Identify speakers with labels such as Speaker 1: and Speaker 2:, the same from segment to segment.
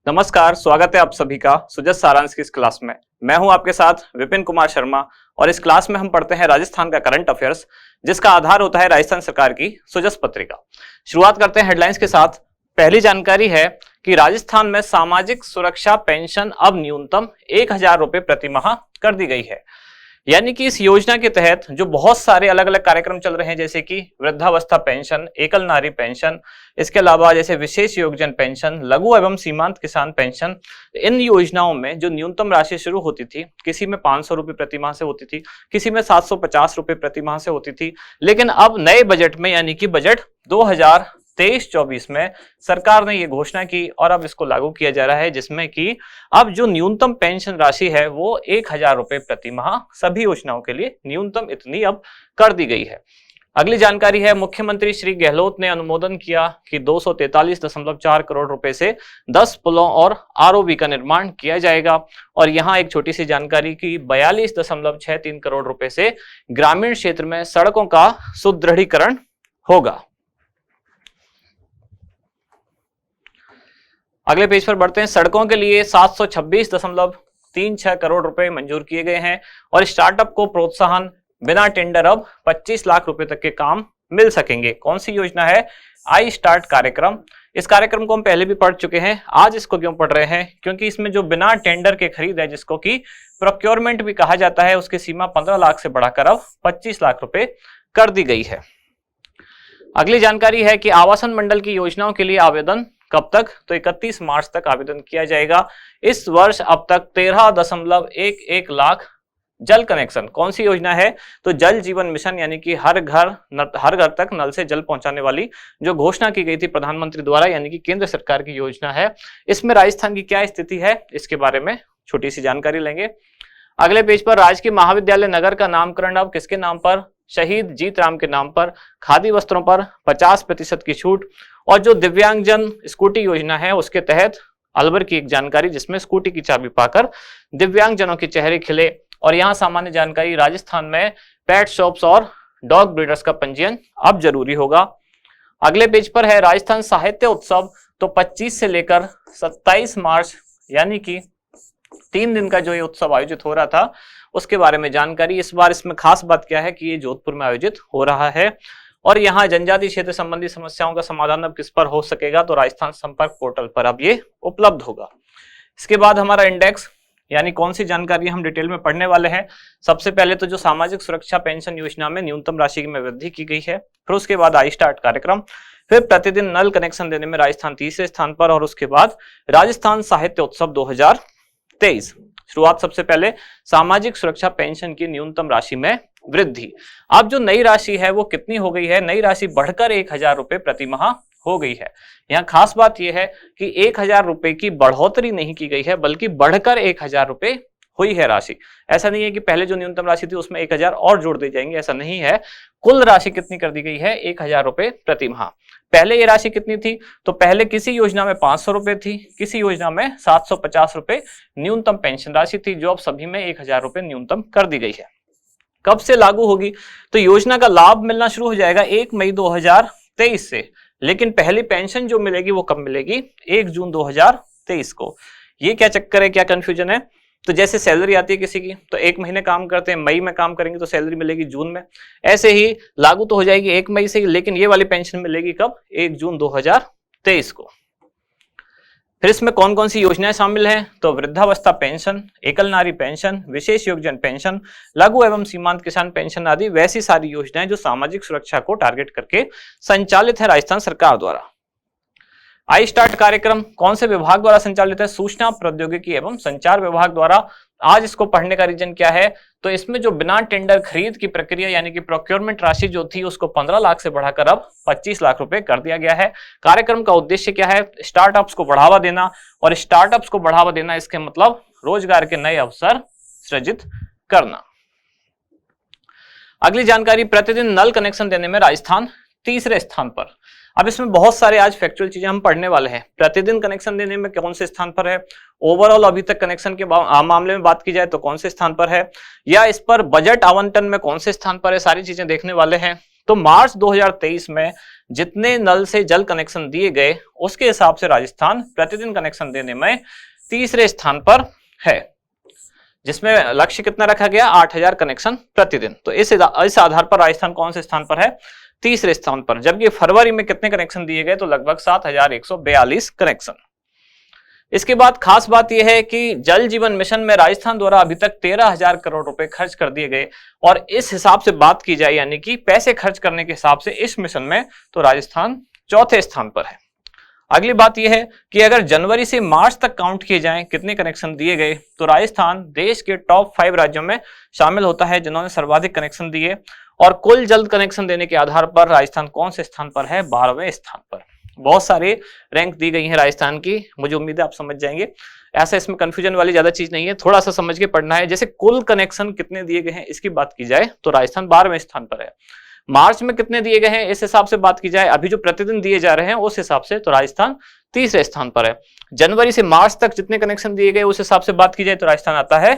Speaker 1: नमस्कार, स्वागत है आप सभी का सुजस सारांश की इस क्लास में। मैं हूं आपके साथ विपिन कुमार शर्मा और इस क्लास में हम पढ़ते हैं राजस्थान का करंट अफेयर्स, जिसका आधार होता है राजस्थान सरकार की सुजस पत्रिका। शुरुआत करते हैं हेडलाइंस के साथ। पहली जानकारी है कि राजस्थान में सामाजिक सुरक्षा पेंशन अब न्यूनतम 1,000 रुपए प्रति माह कर दी गई है। यानी कि इस योजना के तहत जो बहुत सारे अलग अलग कार्यक्रम चल रहे हैं, जैसे कि वृद्धावस्था पेंशन, एकल नारी पेंशन, इसके अलावा जैसे विशेष योगजन पेंशन, लघु एवं सीमांत किसान पेंशन, इन योजनाओं में जो न्यूनतम राशि शुरू होती थी, किसी में 500 रुपए प्रति माह से होती थी, किसी में 750 रुपए प्रति माह से होती थी। लेकिन अब नए बजट में यानी कि बजट 2023-24 में सरकार ने ये घोषणा की और अब इसको लागू किया जा रहा है, जिसमें कि अब जो न्यूनतम पेंशन राशि है वो 1,000 रुपए प्रति माह सभी योजनाओं के लिए न्यूनतम इतनी अब कर दी गई है। अगली जानकारी है, मुख्यमंत्री श्री गहलोत ने अनुमोदन किया कि 243.4 करोड़ रुपए से 10 पुलों और आरओबी का निर्माण किया जाएगा। और यहाँ एक छोटी सी जानकारी की 42.63 करोड़ रुपए से ग्रामीण क्षेत्र में सड़कों का सुदृढ़ीकरण होगा। अगले पेज पर बढ़ते हैं। सड़कों के लिए 726.36 करोड़ रुपए मंजूर किए गए हैं और स्टार्टअप को प्रोत्साहन, बिना टेंडर अब 25 लाख रुपए तक के काम मिल सकेंगे। कौन सी योजना है? आई स्टार्ट कार्यक्रम। इस कार्यक्रम को हम पहले भी पढ़ चुके हैं। आज इसको क्यों पढ़ रहे हैं? क्योंकि इसमें जो बिना टेंडर के खरीद है, जिसको कि प्रोक्योरमेंट भी कहा जाता है, उसकी सीमा 15 लाख से बढ़ाकर अब 25 लाख रुपए कर दी गई है। अगली जानकारी है कि आवासन मंडल की योजनाओं के लिए आवेदन कब तक? तो 31 मार्च तक आवेदन किया जाएगा। इस वर्ष अब तक 13.11 लाख जल कनेक्शन। कौन सी योजना है? तो जल जीवन मिशन, यानी कि हर घर तक नल से जल पहुंचाने वाली जो घोषणा की गई थी प्रधानमंत्री द्वारा, यानी कि केंद्र सरकार की योजना है। इसमें राजस्थान की क्या स्थिति है, इसके बारे में छोटी सी जानकारी लेंगे। अगले पेज पर राजकीय महाविद्यालय नगर का नामकरण अब किसके नाम पर? शहीद जीत राम के नाम पर। खादी वस्त्रों पर 50% की छूट। और जो दिव्यांगजन स्कूटी योजना है, उसके तहत अलवर की एक जानकारी, जिसमें स्कूटी की चाबी पाकर दिव्यांगजनों के चेहरे खिले। और यहाँ सामान्य जानकारी, राजस्थान में पेट शॉप्स और डॉग ब्रीडर्स का पंजीयन अब जरूरी होगा। अगले पेज पर है राजस्थान साहित्य उत्सव। तो 25 से लेकर 27 मार्च यानी कि 3 दिन का जो ये उत्सव आयोजित हो रहा था, उसके बारे में जानकारी। इस बार इसमें खास बात क्या है कि ये जोधपुर में आयोजित हो रहा है। और यहाँ जनजातीय क्षेत्र संबंधी समस्याओं का समाधान अब किस पर हो सकेगा? तो राजस्थान संपर्क पोर्टल पर अब ये उपलब्ध होगा। इसके बाद हमारा इंडेक्स, यानी कौन सी जानकारी हम डिटेल में पढ़ने वाले हैं। सबसे पहले तो जो सामाजिक सुरक्षा पेंशन योजना में न्यूनतम राशि में वृद्धि की गई है, फिर उसके बाद आई स्टार्ट कार्यक्रम, फिर प्रतिदिन नल कनेक्शन देने में राजस्थान तीसरे स्थान पर, और उसके बाद राजस्थान साहित्य उत्सव 2023। शुरुआत सबसे पहले सामाजिक सुरक्षा पेंशन की न्यूनतम राशि में वृद्धि। अब जो नई राशि है वो कितनी हो गई है? नई राशि बढ़कर 1,000 रुपए प्रति माह हो गई है। यहाँ खास बात यह है कि 1,000 रुपए की बढ़ोतरी नहीं की गई है, बल्कि बढ़कर 1,000 रुपए हुई है राशि। ऐसा नहीं है कि पहले जो न्यूनतम राशि थी उसमें 1,000 और जोड़ दी जाएंगे, ऐसा नहीं है। कुल राशि कितनी कर दी गई है? 1,000 रुपए प्रति माह। पहले ये राशि कितनी थी? तो पहले किसी योजना में 500 रुपए थी, किसी योजना में 750 रुपए न्यूनतम पेंशन राशि थी, जो अब सभी में 1,000 रुपए न्यूनतम कर दी गई है। कब से लागू होगी? तो योजना का लाभ मिलना शुरू हो जाएगा 1 मई 2023 से। लेकिन पहली पेंशन जो मिलेगी वो कब मिलेगी? 1 जून 2023 को। ये क्या चक्कर है, क्या कंफ्यूजन है? तो जैसे सैलरी आती है किसी की, तो 1 महीने काम करते हैं, मई में काम करेंगे तो सैलरी मिलेगी जून में। ऐसे ही लागू तो हो जाएगी 1 मई से, लेकिन ये वाली पेंशन मिलेगी कब? 1 जून 2023 को। फिर इसमें कौन कौन सी योजनाएं शामिल हैं? तो वृद्धावस्था पेंशन, एकल नारी पेंशन, विशेष योगजन पेंशन, लघु एवं सीमांत किसान पेंशन आदि वैसी सारी योजनाएं जो सामाजिक सुरक्षा को टारगेट करके संचालित है राजस्थान सरकार द्वारा। आई स्टार्ट कार्यक्रम कौन से विभाग द्वारा संचालित है? सूचना प्रौद्योगिकी एवं संचार विभाग द्वारा। आज इसको पढ़ने का रीजन क्या है? तो इसमें जो बिना टेंडर खरीद की प्रक्रिया, यानी कि प्रोक्योरमेंट राशि जो थी, उसको 15 लाख से बढ़ाकर अब 25 लाख रुपए कर दिया गया है। कार्यक्रम का उद्देश्य क्या है? स्टार्टअप्स को बढ़ावा देना। और स्टार्टअप्स को बढ़ावा देना, इसके मतलब रोजगार के नए अवसर सृजित करना। अगली जानकारी, प्रतिदिन नल कनेक्शन देने में राजस्थान तीसरे स्थान पर। अब इसमें बहुत सारे आज फैक्चुअल चीजें हम पढ़ने वाले हैं। प्रतिदिन कनेक्शन देने में कौन से स्थान पर है, ओवरऑल अभी तक कनेक्शन के मामले में बात की जाए तो कौन से स्थान पर है, या इस पर बजट आवंटन में कौन से स्थान पर है, सारी चीजें देखने वाले हैं। तो मार्च 2023 में जितने नल से जल कनेक्शन दिए गए उसके हिसाब से राजस्थान प्रतिदिन कनेक्शन देने में तीसरे स्थान पर है, जिसमें लक्ष्य कितना रखा गया 8000 कनेक्शन प्रतिदिन। तो इस आधार पर राजस्थान कौन से स्थान पर है, तीसरे स्थान पर। जबकि फरवरी में कितने कनेक्शन दिए गए, तो लगभग 7142 कनेक्शन। इसके बाद खास बात यह है कि जल जीवन मिशन में राजस्थान द्वारा अभी तक 13,000 करोड़ रुपए खर्च कर दिए गए, और इस हिसाब से बात की जाए यानी कि पैसे खर्च करने के हिसाब से इस मिशन में तो राजस्थान चौथे स्थान पर है। अगली बात यह है कि अगर जनवरी से मार्च तक काउंट किए जाएं कितने कनेक्शन दिए गए, तो राजस्थान देश के टॉप 5 राज्यों में शामिल होता है जिन्होंने सर्वाधिक कनेक्शन दिए। और कुल जल कनेक्शन देने के आधार पर राजस्थान कौन से स्थान पर है, 12वें स्थान पर। बहुत सारे रैंक दी गई है राजस्थान की, मुझे उम्मीद है आप समझ जाएंगे। ऐसा इसमें कंफ्यूजन वाली ज्यादा चीज नहीं है, थोड़ा सा समझ के पढ़ना है। जैसे कुल कनेक्शन कितने दिए गए हैं इसकी बात की जाए तो राजस्थान 12वें स्थान पर है। मार्च में कितने दिए गए हैं इस हिसाब से बात की जाए, अभी जो प्रतिदिन दिए जा रहे हैं उस हिसाब से तो राजस्थान तीसरे स्थान पर है। जनवरी से मार्च तक जितने कनेक्शन दिए गए उस हिसाब से बात की जाए तो राजस्थान आता है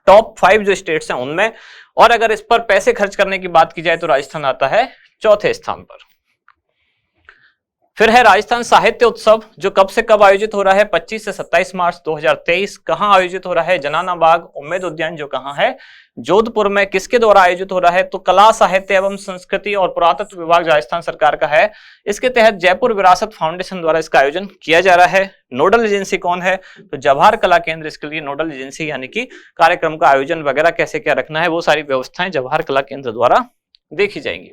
Speaker 1: टॉप 5 जो स्टेट्स हैं उनमें। और अगर इस पर पैसे खर्च करने की बात की जाए तो राजस्थान आता है चौथे स्थान पर। फिर है राजस्थान साहित्य उत्सव, जो कब से कब आयोजित हो रहा है, 25 से 27 मार्च 2023। कहां आयोजित हो रहा है, जनाना बाग उम्मेद उद्यान जो कहां है, जोधपुर में। किसके द्वारा आयोजित हो रहा है, तो कला साहित्य एवं संस्कृति और पुरातत्व विभाग राजस्थान सरकार का है। इसके तहत जयपुर विरासत फाउंडेशन द्वारा इसका आयोजन किया जा रहा है। नोडल एजेंसी कौन है, तो जवाहर कला केंद्र इसके लिए नोडल एजेंसी, यानी कि कार्यक्रम का आयोजन वगैरह कैसे क्या रखना है वो सारी व्यवस्थाएं जवाहर कला केंद्र द्वारा देखी जाएंगी।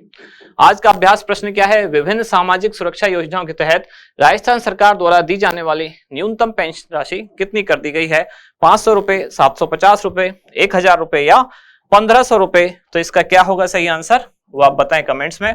Speaker 1: आज का अभ्यास प्रश्न क्या है, विभिन्न सामाजिक सुरक्षा योजनाओं के तहत राजस्थान सरकार द्वारा दी जाने वाली न्यूनतम पेंशन राशि कितनी कर दी गई है, 500 रुपए, 750 रुपए, 1000 रुपए या 1500 रुपए। तो इसका क्या होगा सही आंसर, वो आप बताएं कमेंट्स में।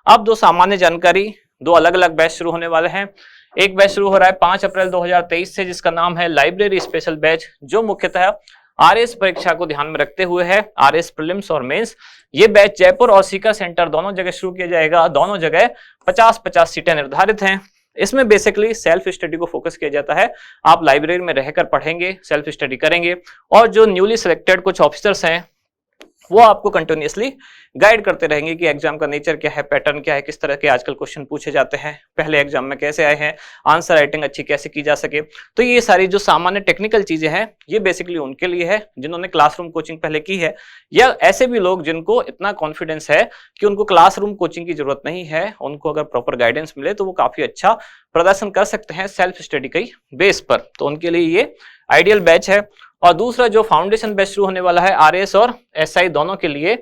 Speaker 1: अब दो सामान्य जानकारी, दो अलग अलग बैच शुरू होने वाले हैं। एक बैच शुरू हो रहा है 5 अप्रैल 2023 से, जिसका नाम है लाइब्रेरी स्पेशल बैच, जो मुख्यतः आरएस परीक्षा को ध्यान में रखते हुए है, आरएस प्रीलिम्स और मेंस। ये बैच जयपुर और सीकर सेंटर दोनों जगह शुरू किया जाएगा। दोनों जगह 50-50 सीटें निर्धारित हैं। इसमें बेसिकली सेल्फ स्टडी को फोकस किया जाता है। आप लाइब्रेरी में रहकर पढ़ेंगे, सेल्फ स्टडी करेंगे, और जो न्यूली सिलेक्टेड कुछ ऑफिसर्स हैं वो आपको कंटिन्यूअसली गाइड करते रहेंगे कि एग्जाम का नेचर क्या है, पैटर्न क्या है, किस तरह के आजकल क्वेश्चन पूछे जाते हैं, पहले एग्जाम में कैसे आए हैं, आंसर राइटिंग अच्छी कैसे की जा सके। तो ये सारी जो सामान्य टेक्निकल चीजें हैं ये बेसिकली उनके लिए है जिन्होंने क्लासरूम कोचिंग पहले की है, या ऐसे भी लोग जिनको इतना कॉन्फिडेंस है कि उनको क्लासरूम कोचिंग की जरूरत नहीं है, उनको अगर प्रॉपर गाइडेंस मिले तो वो काफी अच्छा प्रदर्शन कर सकते हैं सेल्फ स्टडी के बेस पर। तो उनके लिए ये आइडियल बैच है। और दूसरा जो फाउंडेशन बैच शुरू होने वाला है आरएस और एसआई दोनों के लिए,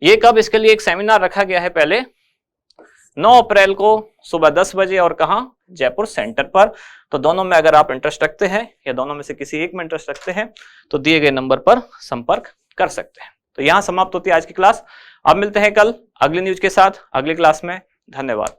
Speaker 1: ये कब, इसके लिए एक सेमिनार रखा गया है पहले 9 अप्रैल को सुबह 10 बजे, और कहां, जयपुर सेंटर पर। तो दोनों में अगर आप इंटरेस्ट रखते हैं या दोनों में से किसी एक में इंटरेस्ट रखते हैं तो दिए गए नंबर पर संपर्क कर सकते हैं। तो यहां समाप्त होती है आज की क्लास। अब मिलते हैं कल अगली न्यूज के साथ अगली क्लास में। धन्यवाद।